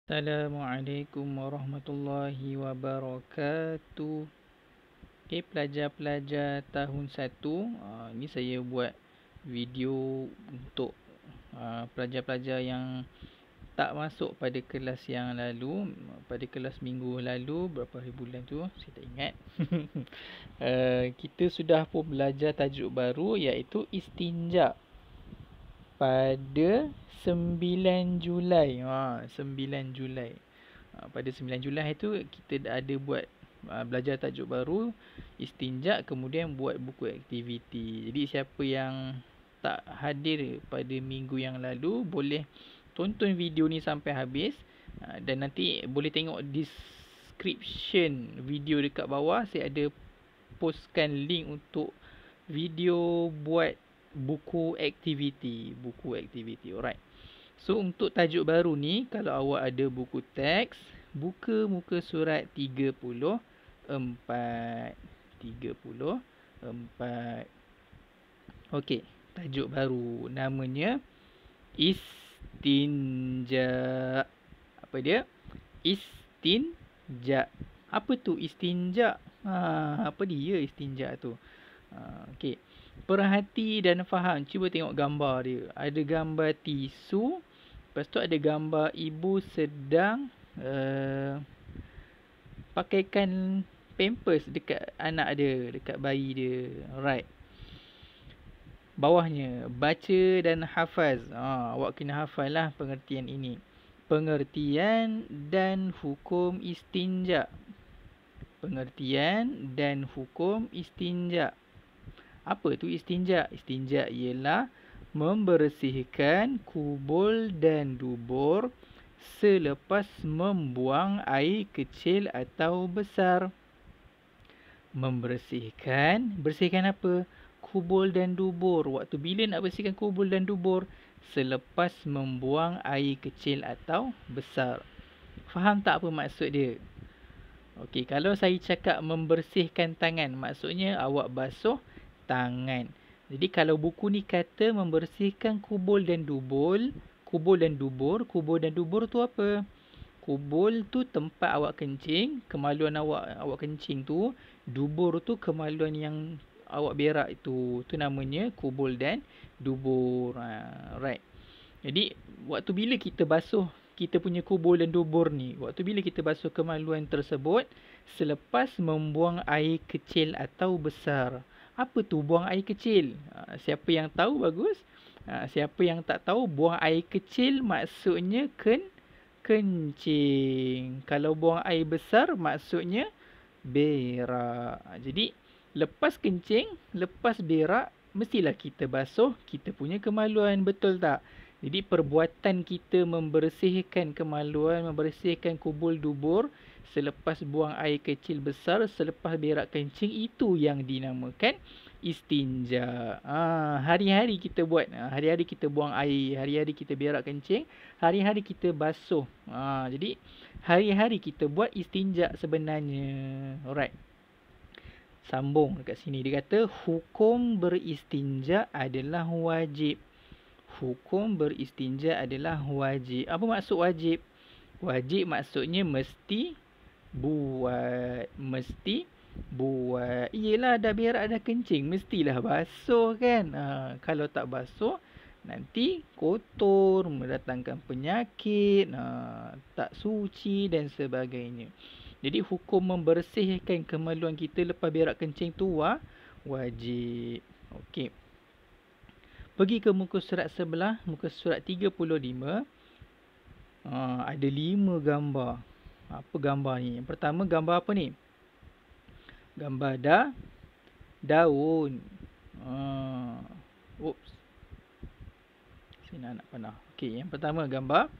Assalamualaikum warahmatullahi wabarakatuh. Okay, pelajar-pelajar tahun 1, ni saya buat video untuk pelajar-pelajar yang tak masuk pada kelas yang lalu, pada kelas minggu lalu, berapa hari bulan tu, saya tak ingat. Kita sudah pun belajar tajuk baru iaitu istinja pada 9 Julai. 9 Julai. Pada 9 Julai tu kita ada buat belajar tajuk baru, istinja, kemudian buat buku aktiviti. Jadi siapa yang tak hadir pada minggu yang lalu boleh tonton video ni sampai habis, dan nanti boleh tengok description video dekat bawah. Saya ada postkan link untuk video buat buku aktiviti. Alright. So untuk tajuk baru ni, kalau awak ada buku teks, buka muka surat 34. Okey, tajuk baru namanya istinja. Apa dia? Istinja. Apa tu istinja? Apa dia istinja tu? Okey. Perhati dan faham. Cuba tengok gambar dia. Ada gambar tisu. Lepas tu ada gambar ibu sedang pakaikan pampers dekat anak dia, dekat bayi dia. Alright. Bawahnya, baca dan hafaz. Awak kena hafal lah pengertian ini. Pengertian dan hukum istinja. Pengertian dan hukum istinja. Apa tu istinja? Istinja ialah membersihkan kubul dan dubur selepas membuang air kecil atau besar. Bersihkan apa? Kubul dan dubur. Waktu bila nak bersihkan kubul dan dubur? Selepas membuang air kecil atau besar. Faham tak apa maksud dia? Okey, kalau saya cakap membersihkan tangan, maksudnya awak basuh tangan. Jadi kalau buku ni kata membersihkan kubul dan dubur, kubul dan dubur tu apa? Kubul tu tempat awak kencing, kemaluan awak kencing tu. Dubur tu kemaluan yang awak berak itu. Tu namanya kubul dan dubur. Right. Jadi waktu bila kita basuh kita punya kubul dan dubur ni, waktu bila kita basuh kemaluan tersebut selepas membuang air kecil atau besar. Apa tu buang air kecil? Siapa yang tahu bagus. Siapa yang tak tahu, buang air kecil maksudnya kencing. Kalau buang air besar maksudnya berak. Jadi lepas kencing, lepas berak, mestilah kita basuh kita punya kemaluan, betul tak? Jadi perbuatan kita membersihkan kemaluan, membersihkan kubul dubur selepas buang air kecil besar, selepas berak kencing, itu yang dinamakan istinja. Hari-hari kita buat. Hari-hari kita buang air, hari-hari kita berak kencing, hari-hari kita basuh. Jadi hari-hari kita buat istinja sebenarnya. Alright. Sambung dekat sini. Dia kata hukum beristinja adalah wajib. Hukum beristinja adalah wajib. Apa maksud wajib? Wajib maksudnya mesti buat. Mesti buat. Yelah, dah berak dah kencing, mestilah basuh kan. Kalau tak basuh, nanti kotor, mendatangkan penyakit, tak suci dan sebagainya. Jadi hukum membersihkan kemaluan kita lepas berak kencing tu wajib. Okey. Pergi ke muka surat sebelah, muka surat 35. Ada 5 gambar. Apa gambar ni? Yang pertama gambar apa ni? Gambar daun. Oops. Saya nak panah. Okey, yang pertama gambar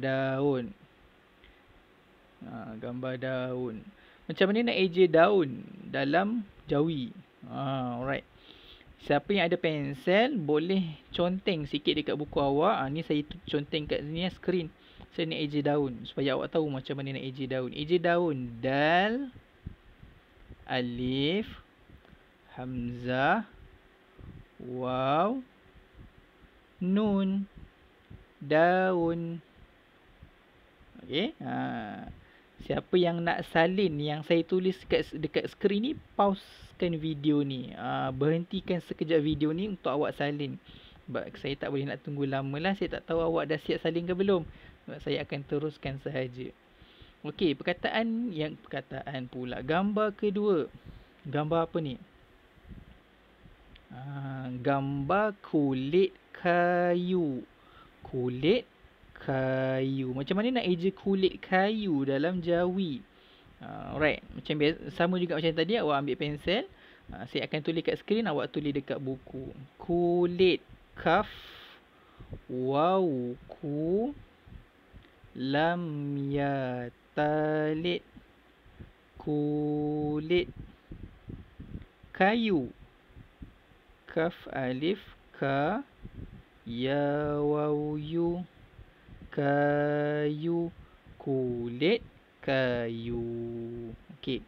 daun. Gambar daun. Macam mana nak eja daun dalam jawi? Alright. Siapa yang ada pensel boleh conteng sikit dekat buku awak. Ni saya conteng kat sini skrin. Saya nak eja daun supaya awak tahu macam mana nak eja daun. Eja daun. Dal, alif, hamzah, waw, nun. Daun. Okey. Siapa yang nak salin yang saya tulis dekat skrin ni, pausekan video ni. Berhentikan sekejap video ni untuk awak salin. Sebab saya tak boleh nak tunggu lama lah. Saya tak tahu awak dah siap salin ke belum. Sebab saya akan teruskan sahaja. Okey, perkataan pula. Gambar kedua. Gambar apa ni? Gambar kulit kayu. Kulit kayu. Macam mana nak eja kulit kayu dalam jawi? Alright. Macam biasa, sama juga macam tadi, awak ambil pensel. Saya akan tulis kat skrin, awak tulis dekat buku. Kulit, kaf, waw, ku, lam, ya, talit, kulit kayu. Kaf, alif, ka, ya, waw, yu, kayu, kulit kayu. Okey.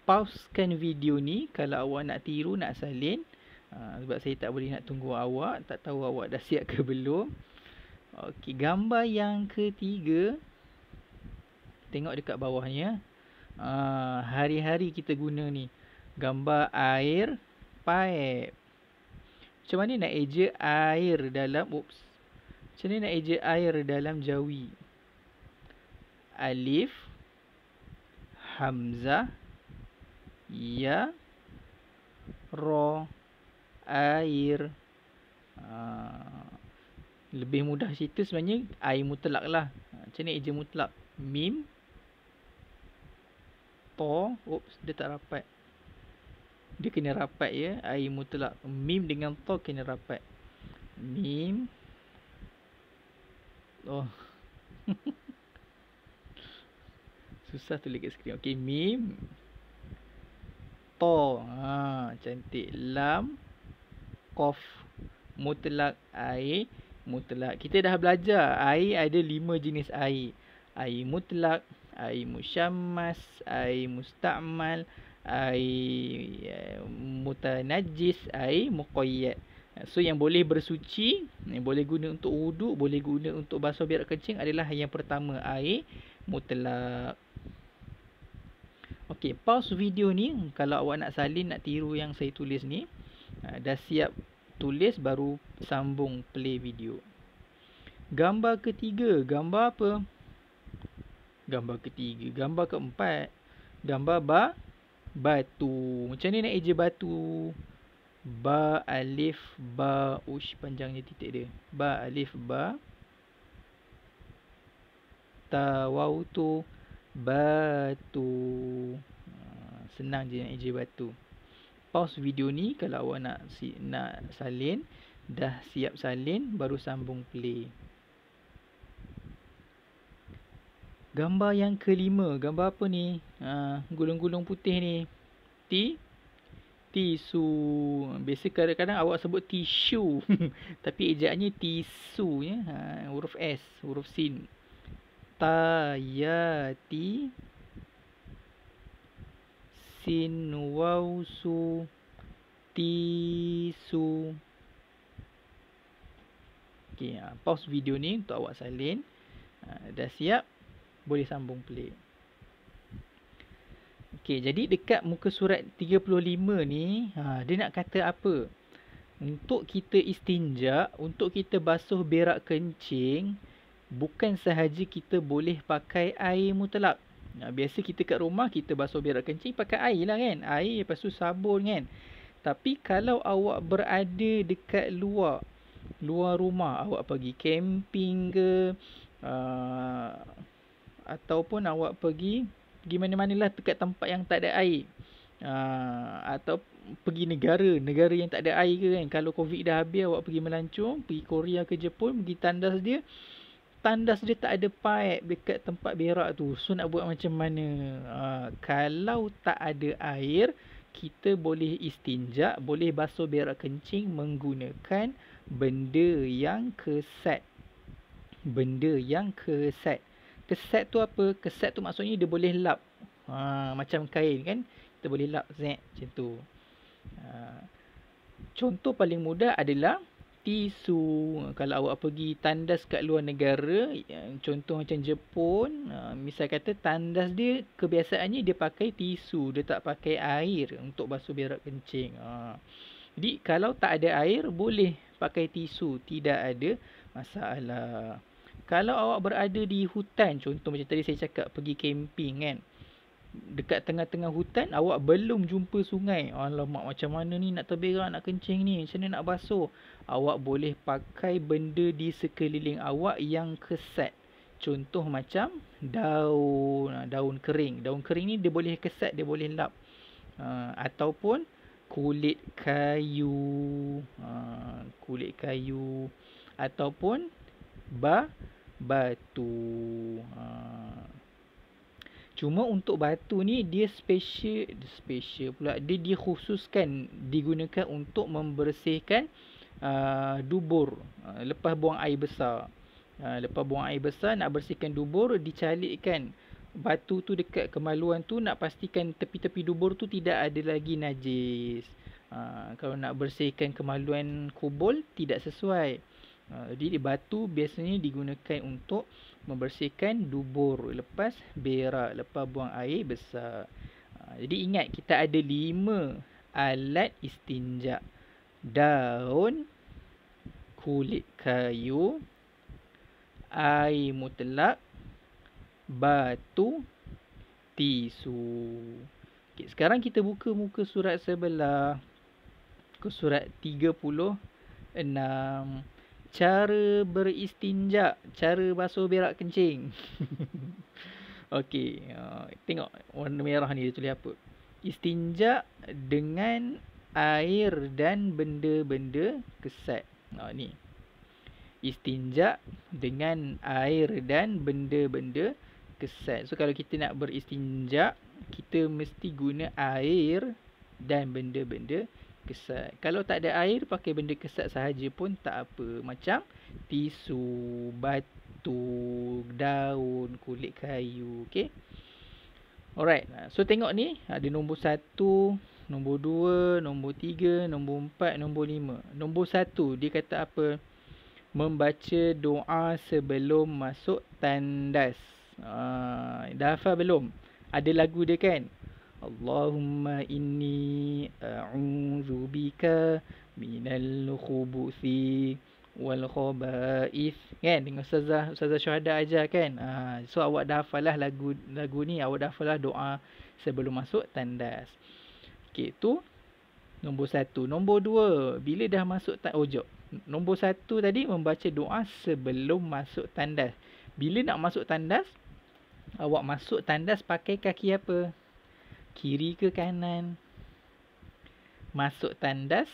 Pausekan video ni kalau awak nak tiru, nak salin. Sebab saya tak boleh nak tunggu awak, tak tahu awak dah siap ke belum. Okey, gambar yang ketiga. Tengok dekat bawahnya. Hari-hari kita guna ni. Gambar air paip. Macam mana nak eja air dalam Macam mana nak eja air dalam jawi? Alif, hamzah, ya, ra, air. Lebih mudah cerita sebenarnya air mutlak lah. Macam mana eja mutlak? Mim, to, dia tak rapat. Dia kena rapat ya, air mutlak. Mim dengan to kena rapat. Mim, susah tulis kat skrin. Okey, mim, to, cantik. Lam, qaf, mutlak, air mutlak. Kita dah belajar air ada 5 jenis air. Air mutlak, air musyammas, air musta'mal, air mutanajjis, air muqayyad. So yang boleh bersuci, yang boleh guna untuk wuduk, boleh guna untuk basuh berak kencing adalah yang pertama, air mutlak. Okey, pause video ni. Kalau awak nak salin, nak tiru yang saya tulis ni, dah siap tulis, baru sambung play video. Gambar ketiga. Gambar apa? Gambar ketiga. Gambar keempat. Gambar batu. Macam ni nak eja batu? Ba, alif, ba. Panjangnya titik dia. Ba, alif, ba. Ta, waw, tu. Batu. Senang je nak eja batu. Pause video ni kalau awak nak salin. Dah siap salin, baru sambung play. Gambar yang kelima. Gambar apa ni? Gulung-gulung putih ni. Tisu. Biasa kadang-kadang awak sebut tisu. Tapi ejaannya tisu ya. Huruf S, huruf sin. Ta, ya, ti, sin, waw, su, tisu. Okey, pause video ni untuk awak salin. Dah siap, boleh sambung play. Okey, jadi dekat muka surat 35 ni, dia nak kata apa? Untuk kita istinja, untuk kita basuh berak kencing, bukan sahaja kita boleh pakai air mutlak. Biasa kita kat rumah, kita basuh berak kencing pakai air lah kan. Air, lepas tu sabun kan. Tapi kalau awak berada dekat luar rumah, awak pergi camping ke, ataupun awak pergi mana-mana lah dekat tempat yang tak ada air, atau pergi negara yang tak ada air ke kan. Kalau COVID dah habis, awak pergi melancong, pergi Korea ke Jepun, pergi tandas dia tak ada pipe dekat tempat berak tu. So nak buat macam mana? Kalau tak ada air, kita boleh istinja, boleh basuh berak kencing menggunakan benda yang kesat. Kesat tu apa? Kesat tu maksudnya dia boleh lap. Macam kain kan, kita boleh lap macam tu. Contoh paling mudah adalah tisu. Kalau awak pergi tandas kat luar negara, contoh macam Jepun, misal kata tandas dia kebiasaannya dia pakai tisu, dia tak pakai air untuk basuh berak kencing. Jadi kalau tak ada air boleh pakai tisu, tidak ada masalah. Kalau awak berada di hutan, contoh macam tadi saya cakap pergi camping kan, dekat tengah-tengah hutan awak belum jumpa sungai. Alamak, macam mana ni nak terberak, nak kencing ni, macam mana nak basuh? Awak boleh pakai benda di sekeliling awak yang kesat. Contoh macam daun kering. Daun kering ni dia boleh kesat, dia boleh lap. Ataupun kulit kayu. Kulit kayu. Ataupun batu. Cuma untuk batu ni dia special pula. Dia dikhususkan digunakan untuk membersihkan dubur lepas buang air besar. Lepas buang air besar nak bersihkan dubur, dicalikkan batu tu dekat kemaluan tu, nak pastikan tepi-tepi dubur tu tidak ada lagi najis. Kalau nak bersihkan kemaluan kubul tidak sesuai. Jadi batu biasanya digunakan untuk membersihkan dubur lepas berak, lepas buang air besar. Jadi ingat, kita ada 5 alat istinja. Daun, kulit kayu, air mutlak, batu, tisu. Okay, sekarang kita buka muka surat sebelah, ke surat 36. Cara beristinja, cara basuh berak kencing. Okey, tengok warna merah ni dia tulis apa. Istinja dengan air dan benda-benda kesat. Ni. Istinja dengan air dan benda-benda kesat. So kalau kita nak beristinja, kita mesti guna air dan benda-benda kesat. Kalau tak ada air, pakai benda kesat sahaja pun tak apa. Macam tisu, batu, daun, kulit kayu. Okay. Alright. So tengok ni, ada nombor 1, nombor 2, nombor 3, nombor 4, nombor 5. Nombor 1, dia kata apa? Membaca doa sebelum masuk tandas. Dah hafal belum? Ada lagu dia kan? Allahumma inni a'udzubika minal khubuthi wal khaba'ith. Kan? Dengan Ustazah Syuhada ajar kan? So awak dah hafal lah lagu ni. Awak dah hafal lah doa sebelum masuk tandas. Okay, tu nombor 1. Nombor 2, bila dah masuk tandas. Nombor 1 tadi membaca doa sebelum masuk tandas. Bila nak masuk tandas, awak masuk tandas pakai kaki apa? Kiri ke kanan? Masuk tandas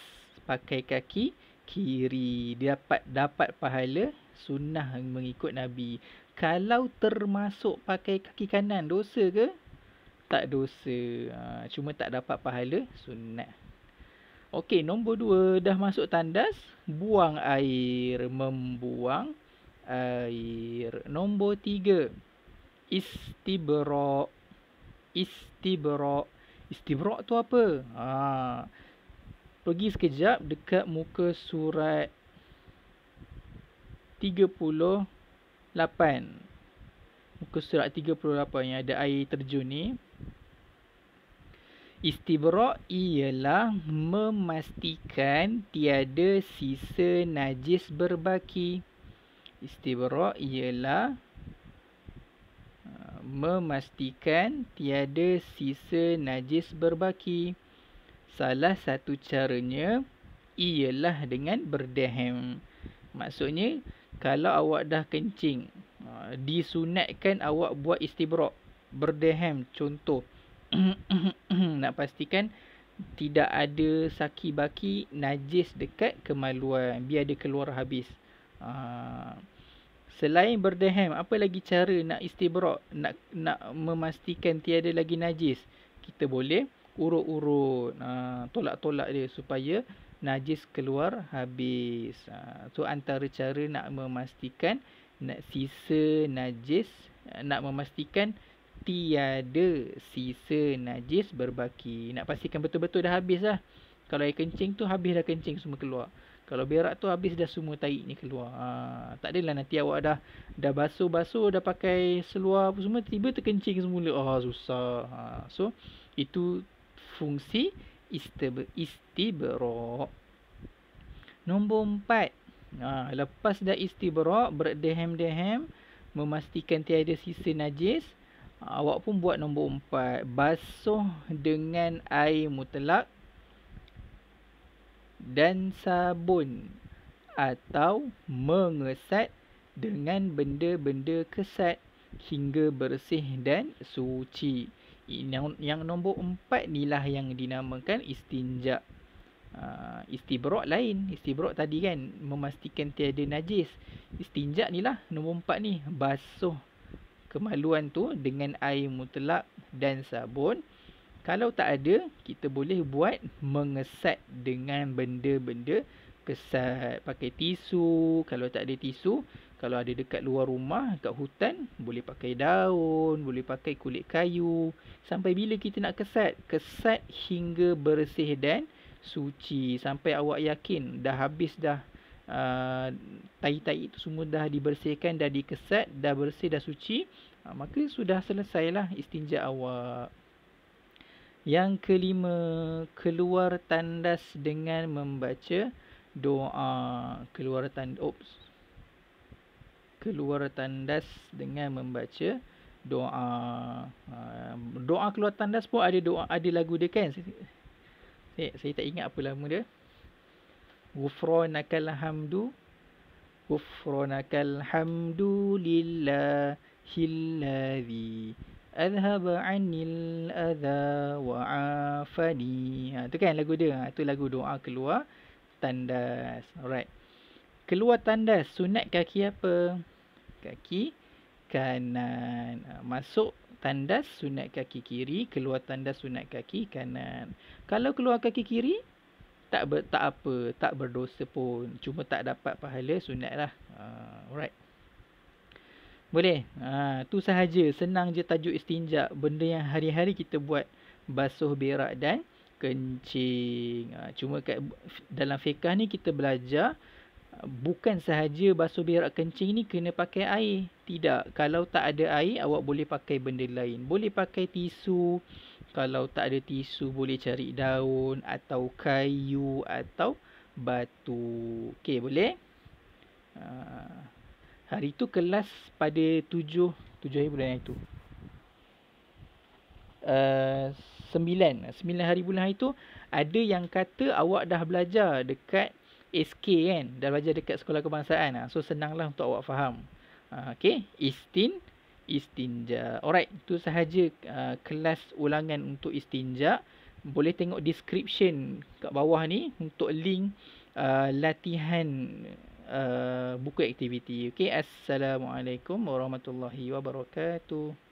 pakai kaki kiri. Dapat pahala sunnah mengikut Nabi. Kalau termasuk pakai kaki kanan, dosa ke? Tak dosa. Cuma tak dapat pahala sunnah. Okey, nombor 2, dah masuk tandas, buang air, membuang air. Nombor 3, istibra'. Istibra' tu apa? Pergi sekejap dekat muka surat 38. Muka surat 38 yang ada air terjun ni. Istibra' ialah memastikan tiada sisa najis berbaki. Istibra' ialah memastikan tiada sisa najis berbaki. Salah satu caranya ialah dengan berdaham. Maksudnya, kalau awak dah kencing, disunatkan awak buat istibra', berdaham. Contoh, nak pastikan tidak ada saki baki najis dekat kemaluan, biar dia keluar habis. Selain berdaham, apa lagi cara nak istibra', nak memastikan tiada lagi najis? Kita boleh urut-urut, tolak-tolak dia supaya najis keluar habis. So antara cara nak memastikan sisa najis, nak memastikan tiada sisa najis berbaki. Nak pastikan betul-betul dah habis lah. Kalau air kencing tu habis dah kencing semua keluar. Kalau berak tu habis dah semua tahi ni keluar. Tak adalah nanti awak dah basuh-basuh, dah pakai seluar apa semua, tiba terkencing semula. Susah. So itu fungsi istibrak. Nombor 4. Lepas dah istibrak, berdehem-dehem, memastikan tiada sisa najis, awak pun buat nombor 4. Basuh dengan air mutlak dan sabun atau mengesat dengan benda-benda kesat hingga bersih dan suci. Yang nombor 4 ni lah yang dinamakan istinja. Istibrak lain. Istibrak tadi kan memastikan tiada najis. Istinja ni lah nombor 4 ni. Basuh kemaluan tu dengan air mutlak dan sabun. Kalau tak ada, kita boleh buat mengesat dengan benda-benda kesat. Pakai tisu. Kalau tak ada tisu, kalau ada dekat luar rumah, dekat hutan, boleh pakai daun, boleh pakai kulit kayu. Sampai bila kita nak kesat? Kesat hingga bersih dan suci. Sampai awak yakin dah habis dah. Tai-tai itu semua dah dibersihkan, dah dikesat, dah bersih, dah suci. Maka sudah selesailah istinja awak. Yang kelima, keluar tandas dengan membaca doa. Keluar tandas dengan membaca doa. Doa keluar tandas pun ada lagu dia kan. Saya tak ingat apa lama dia. Ghufranakal hamdu lillahilladzi adhaba anil adha wa afani. Tu kan lagu dia. Tu lagu doa keluar tandas. Alright. Keluar tandas sunat kaki apa? Kaki kanan. Masuk tandas sunat kaki kiri, keluar tandas sunat kaki kanan. Kalau keluar kaki kiri tak apa, tak berdosa pun. Cuma tak dapat pahala sunat lah. Alright. Boleh? Tu sahaja. Senang je tajuk istinja. Benda yang hari-hari kita buat. Basuh berak dan kencing. Cuma dalam fiqah ni kita belajar bukan sahaja basuh berak kencing ni kena pakai air. Tidak. Kalau tak ada air, awak boleh pakai benda lain. Boleh pakai tisu. Kalau tak ada tisu, boleh cari daun atau kayu atau batu. Okey, boleh? Hari tu kelas pada 7 hari bulan itu. 9 hari bulan itu ada yang kata awak dah belajar dekat SK kan. Dah belajar dekat sekolah kebangsaan. So senanglah untuk awak faham. Okey, istinja. Alright, itu sahaja kelas ulangan untuk istinja. Boleh tengok description kat bawah ni untuk link latihan buku aktiviti. Okey, Assalamualaikum warahmatullahi wabarakatuh.